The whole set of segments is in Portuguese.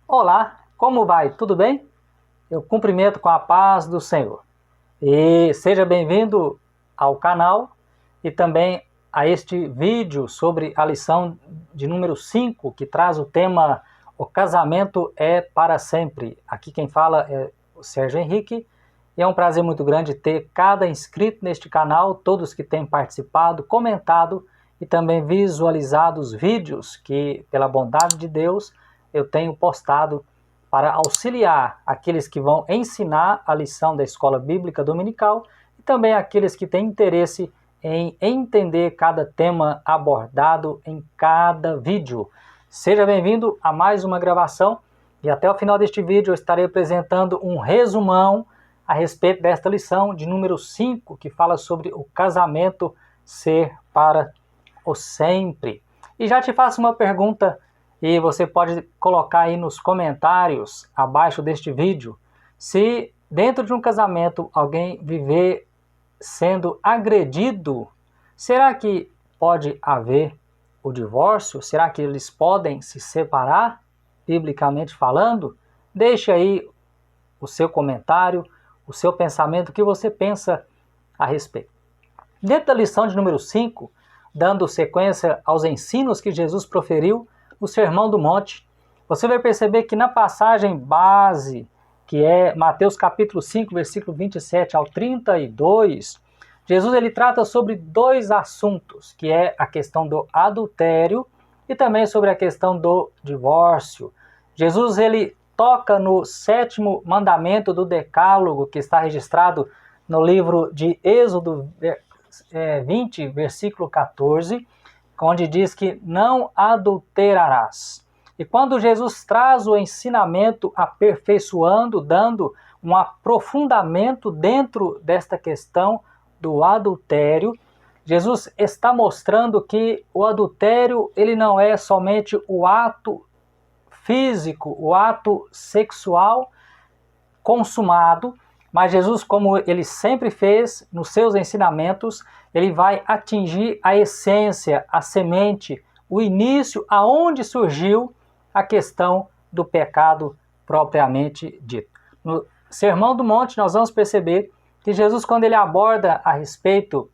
Olá, como vai? Tudo bem? Eu cumprimento com a paz do Senhor. E seja bem-vindo ao canal e também a este vídeo sobre a lição de número 5, que traz o tema O casamento é para sempre. Aqui quem fala é o Sérgio Henrique e é um prazer muito grande ter cada inscrito neste canal, todos que têm participado, comentado e também visualizado os vídeos que, pela bondade de Deus, eu tenho postado para auxiliar aqueles que vão ensinar a lição da Escola Bíblica Dominical e também aqueles que têm interesse em entender cada tema abordado em cada vídeo. Seja bem-vindo a mais uma gravação e até o final deste vídeo eu estarei apresentando um resumão a respeito desta lição de número 5, que fala sobre o casamento ser para o sempre. E já te faço uma pergunta e você pode colocar aí nos comentários abaixo deste vídeo se dentro de um casamento alguém viver sendo agredido, será que pode haver o divórcio? Será que eles podem se separar, biblicamente falando? Deixe aí o seu comentário, o seu pensamento, o que você pensa a respeito. Dentro da lição de número 5, dando sequência aos ensinos que Jesus proferiu no Sermão do Monte, você vai perceber que na passagem base, que é Mateus capítulo 5, versículo 27 ao 32, Jesus ele trata sobre dois assuntos, que é a questão do adultério e também sobre a questão do divórcio. Jesus ele toca no 7º mandamento do Decálogo, que está registrado no livro de Êxodo 20, versículo 14, onde diz que não adulterarás. E quando Jesus traz o ensinamento aperfeiçoando, dando um aprofundamento dentro desta questão do adultério, Jesus está mostrando que o adultério ele não é somente o ato físico, o ato sexual consumado, mas Jesus, como ele sempre fez nos seus ensinamentos, ele vai atingir a essência, a semente, o início, aonde surgiu a questão do pecado propriamente dito. No Sermão do Monte, nós vamos perceber que Jesus, quando ele aborda a respeito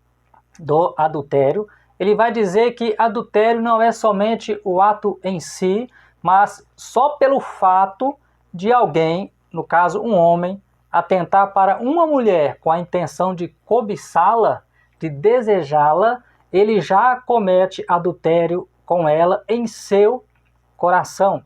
do adultério, ele vai dizer que adultério não é somente o ato em si, mas só pelo fato de alguém, no caso um homem, atentar para uma mulher com a intenção de cobiçá-la, de desejá-la, ele já comete adultério com ela em seu coração.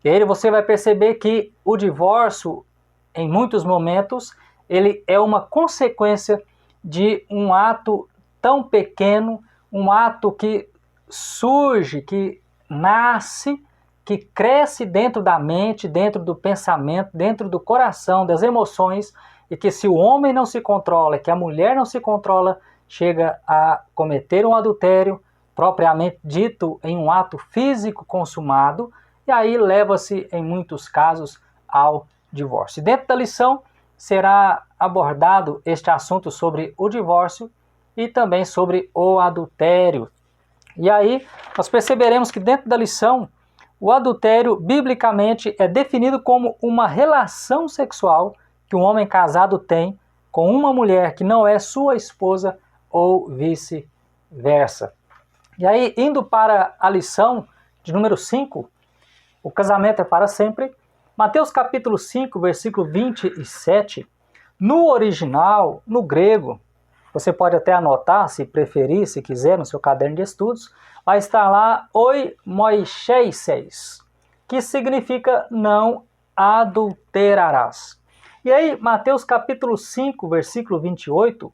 E aí você vai perceber que o divórcio, em muitos momentos, ele é uma consequência de um ato tão pequeno, um ato que surge, que nasce, que cresce dentro da mente, dentro do pensamento, dentro do coração, das emoções, e que se o homem não se controla, que a mulher não se controla, chega a cometer um adultério, propriamente dito em um ato físico consumado, e aí leva-se, em muitos casos, ao divórcio. E dentro da lição será abordado este assunto sobre o divórcio e também sobre o adultério. E aí nós perceberemos que dentro da lição o adultério, biblicamente, é definido como uma relação sexual que um homem casado tem com uma mulher que não é sua esposa ou vice-versa. E aí, indo para a lição de número 5, o casamento é para sempre, Mateus capítulo 5, versículo 27, no original, no grego, você pode até anotar, se preferir, se quiser, no seu caderno de estudos, vai estar lá, oi Moisés, que significa não adulterarás. E aí, Mateus capítulo 5, versículo 28,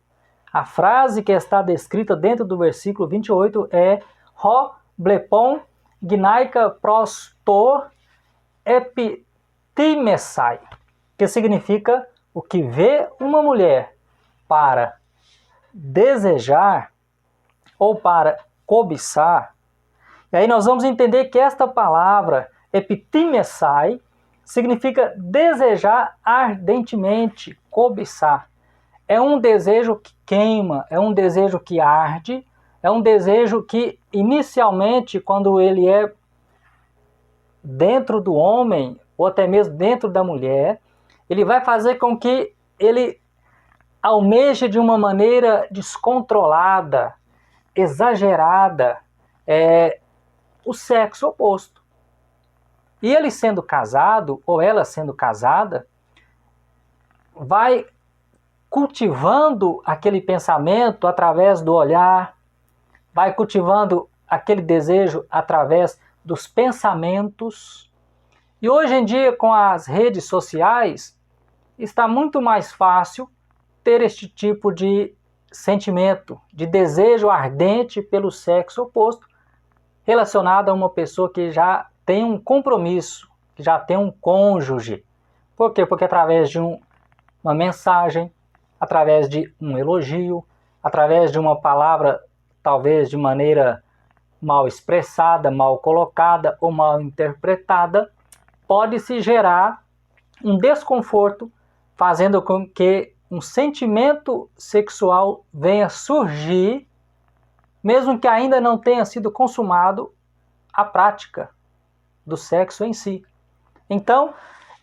a frase que está descrita dentro do versículo 28 é Ho blepon gnaika prostor epitimesai, que significa o que vê uma mulher para desejar ou para cobiçar. E aí nós vamos entender que esta palavra epitimesai significa desejar ardentemente, cobiçar. É um desejo que queima, é um desejo que arde, é um desejo que inicialmente, quando ele é dentro do homem, ou até mesmo dentro da mulher, ele vai fazer com que ele almeje de uma maneira descontrolada, exagerada, o sexo oposto. E ele sendo casado, ou ela sendo casada, vai cultivando aquele pensamento através do olhar, vai cultivando aquele desejo através dos pensamentos. E hoje em dia, com as redes sociais, está muito mais fácil ter este tipo de sentimento, de desejo ardente pelo sexo oposto, relacionado a uma pessoa que já tem um compromisso, que já tem um cônjuge. Por quê? Porque através de uma mensagem, através de um elogio, através de uma palavra, talvez de maneira mal expressada, mal colocada ou mal interpretada, pode-se gerar um desconforto, fazendo com que um sentimento sexual venha surgir, mesmo que ainda não tenha sido consumado a prática do sexo em si. Então,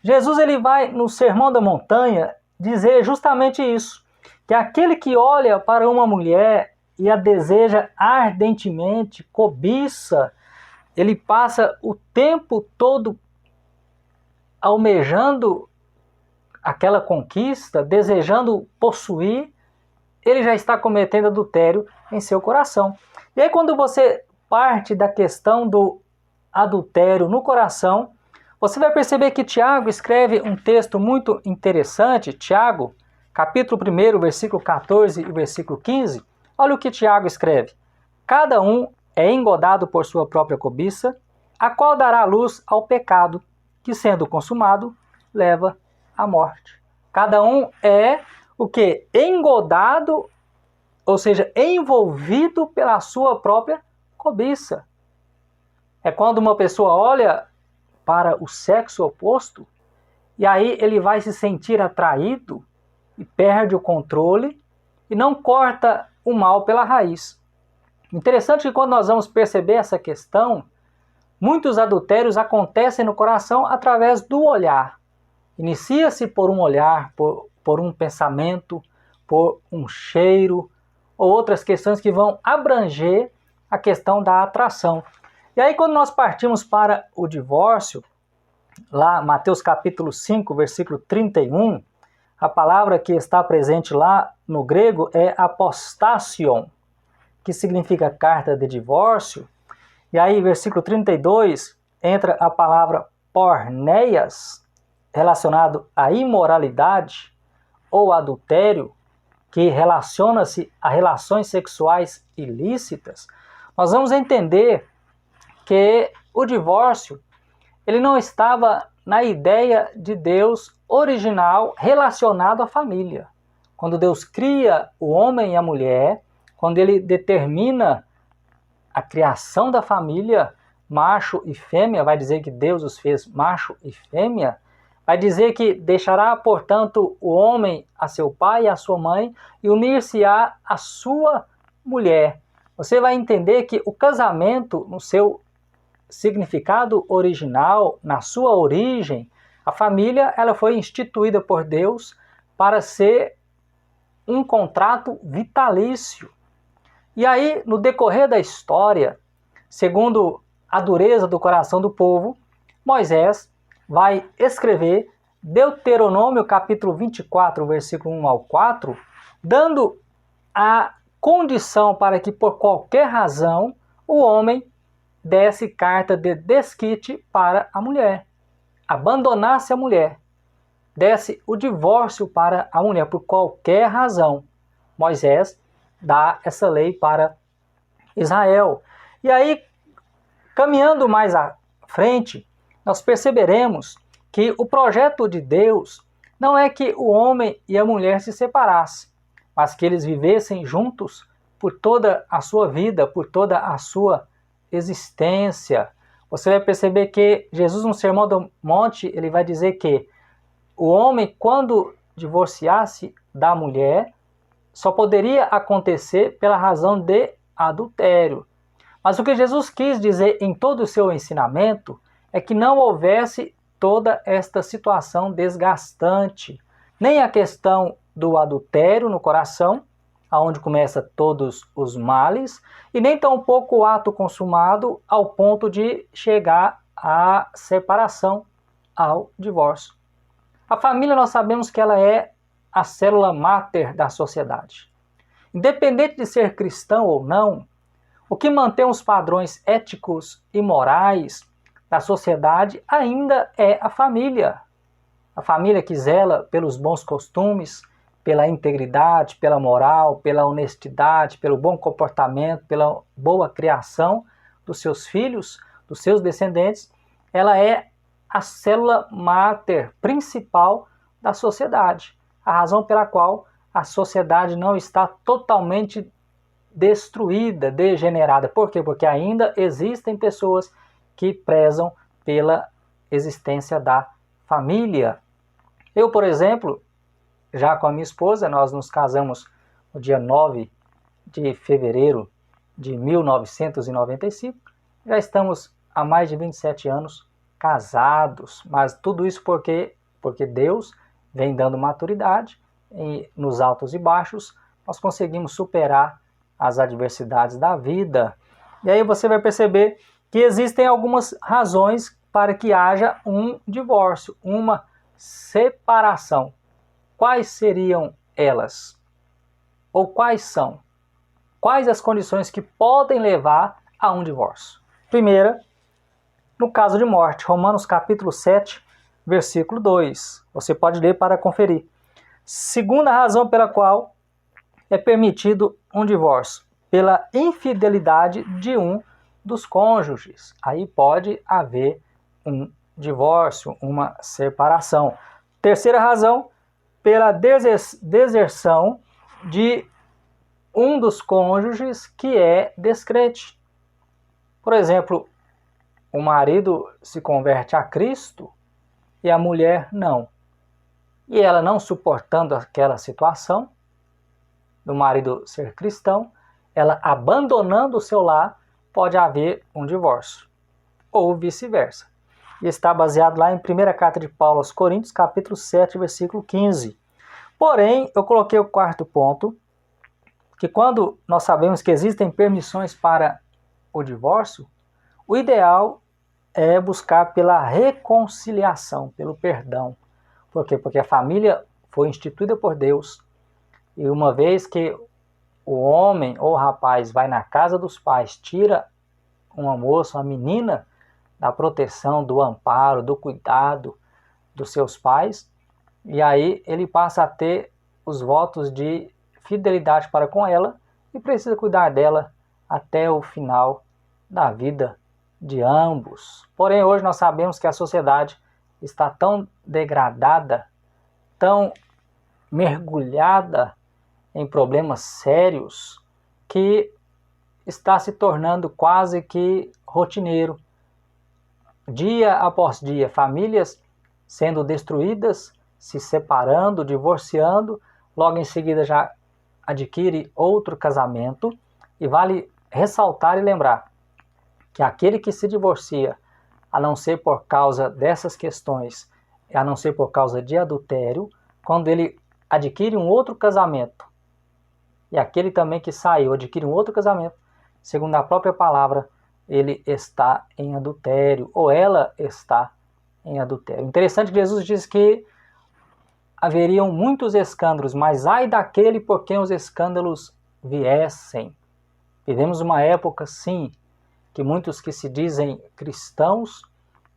Jesus ele vai no Sermão da Montanha dizer justamente isso, que aquele que olha para uma mulher e a deseja ardentemente, cobiça, ele passa o tempo todo almejando aquela conquista, desejando possuir, ele já está cometendo adultério em seu coração. E aí quando você parte da questão do adultério no coração, você vai perceber que Tiago escreve um texto muito interessante, Tiago, capítulo 1, versículo 14 e versículo 15. Olha o que Tiago escreve. Cada um é engodado por sua própria cobiça, a qual dará luz ao pecado, que sendo consumado, leva à morte. Cada um é o que? Engodado, ou seja, envolvido pela sua própria cobiça. É quando uma pessoa olha para o sexo oposto, e aí ele vai se sentir atraído e perde o controle e não corta o mal pela raiz. Interessante que quando nós vamos perceber essa questão, muitos adultérios acontecem no coração através do olhar. Inicia-se por um olhar, por um pensamento, por um cheiro, ou outras questões que vão abranger a questão da atração. E aí quando nós partimos para o divórcio, lá Mateus capítulo 5, versículo 31, a palavra que está presente lá no grego é apostation, que significa carta de divórcio. E aí versículo 32 entra a palavra porneias, relacionado à imoralidade ou adultério, que relaciona-se a relações sexuais ilícitas. Nós vamos entender que o divórcio ele não estava na ideia de Deus original relacionado à família. Quando Deus cria o homem e a mulher, quando ele determina a criação da família, macho e fêmea, vai dizer que Deus os fez macho e fêmea, vai dizer que deixará, portanto, o homem a seu pai e a sua mãe e unir-se-á à sua mulher. Você vai entender que o casamento, no seu significado original, na sua origem, a família ela foi instituída por Deus para ser um contrato vitalício. E aí, no decorrer da história, segundo a dureza do coração do povo, Moisés vai escrever Deuteronômio capítulo 24, versículo 1 ao 4, dando a condição para que por qualquer razão o homem desse carta de desquite para a mulher, abandonasse a mulher, desse o divórcio para a mulher por qualquer razão. Moisés dá essa lei para Israel. E aí, caminhando mais à frente, nós perceberemos que o projeto de Deus não é que o homem e a mulher se separassem, mas que eles vivessem juntos por toda a sua vida, por toda a sua existência. Você vai perceber que Jesus no Sermão do Monte, ele vai dizer que o homem, quando divorciasse da mulher, só poderia acontecer pela razão de adultério. Mas o que Jesus quis dizer em todo o seu ensinamento é que não houvesse toda esta situação desgastante. Nem a questão do adultério no coração, aonde começa todos os males, e nem tampouco o ato consumado ao ponto de chegar à separação, ao divórcio. A família, nós sabemos que ela é a célula máter da sociedade. Independente de ser cristão ou não, o que mantém os padrões éticos e morais da sociedade ainda é a família. A família que zela pelos bons costumes, pela integridade, pela moral, pela honestidade, pelo bom comportamento, pela boa criação dos seus filhos, dos seus descendentes, ela é a célula máter principal da sociedade. A razão pela qual a sociedade não está totalmente destruída, degenerada. Por quê? Porque ainda existem pessoas que prezam pela existência da família. Eu, por exemplo, já com a minha esposa, nós nos casamos no dia 9 de fevereiro de 1995. Já estamos há mais de 27 anos casados, mas tudo isso porque Deus vem dando maturidade e nos altos e baixos nós conseguimos superar as adversidades da vida. E aí você vai perceber que existem algumas razões para que haja um divórcio, uma separação. Quais seriam elas? Ou quais são? Quais as condições que podem levar a um divórcio? Primeira, no caso de morte, Romanos capítulo 7, versículo 2. Você pode ler para conferir. Segunda razão pela qual é permitido um divórcio, pela infidelidade de um dos cônjuges. Aí pode haver um divórcio, uma separação. Terceira razão, pela deserção de um dos cônjuges que é descrente. Por exemplo, o marido se converte a Cristo e a mulher não. E ela não suportando aquela situação do marido ser cristão, ela abandonando o seu lar, pode haver um divórcio. Ou vice-versa. E está baseado lá em 1ª carta de Paulo aos Coríntios, capítulo 7, versículo 15. Porém, eu coloquei o quarto ponto, que quando nós sabemos que existem permissões para o divórcio, o ideal é buscar pela reconciliação, pelo perdão. Por quê? Porque a família foi instituída por Deus, e uma vez que o homem ou o rapaz vai na casa dos pais, tira uma moça, uma menina, da proteção, do amparo, do cuidado dos seus pais, e aí ele passa a ter os votos de fidelidade para com ela e precisa cuidar dela até o final da vida de ambos. Porém, hoje nós sabemos que a sociedade está tão degradada, tão mergulhada em problemas sérios, que está se tornando quase que rotineiro. Dia após dia, famílias sendo destruídas, se separando, divorciando, logo em seguida já adquire outro casamento. E vale ressaltar e lembrar que aquele que se divorcia, a não ser por causa dessas questões, a não ser por causa de adultério, quando ele adquire um outro casamento, e aquele também que saiu adquire um outro casamento, segundo a própria palavra, ele está em adultério, ou ela está em adultério. Interessante que Jesus diz que haveriam muitos escândalos, mas ai daquele por quem os escândalos viessem. Vivemos uma época, sim, que muitos que se dizem cristãos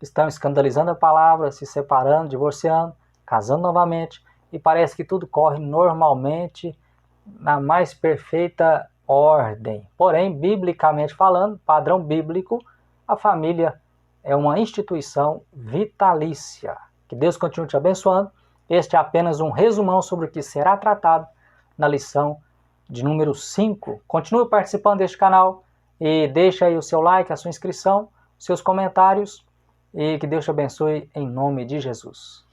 estão escandalizando a palavra, se separando, divorciando, casando novamente, e parece que tudo corre normalmente, na mais perfeita ordem. Porém, biblicamente falando, padrão bíblico, a família é uma instituição vitalícia. Que Deus continue te abençoando. Este é apenas um resumão sobre o que será tratado na lição de número 5. Continue participando deste canal e deixe aí o seu like, a sua inscrição, seus comentários, e que Deus te abençoe em nome de Jesus.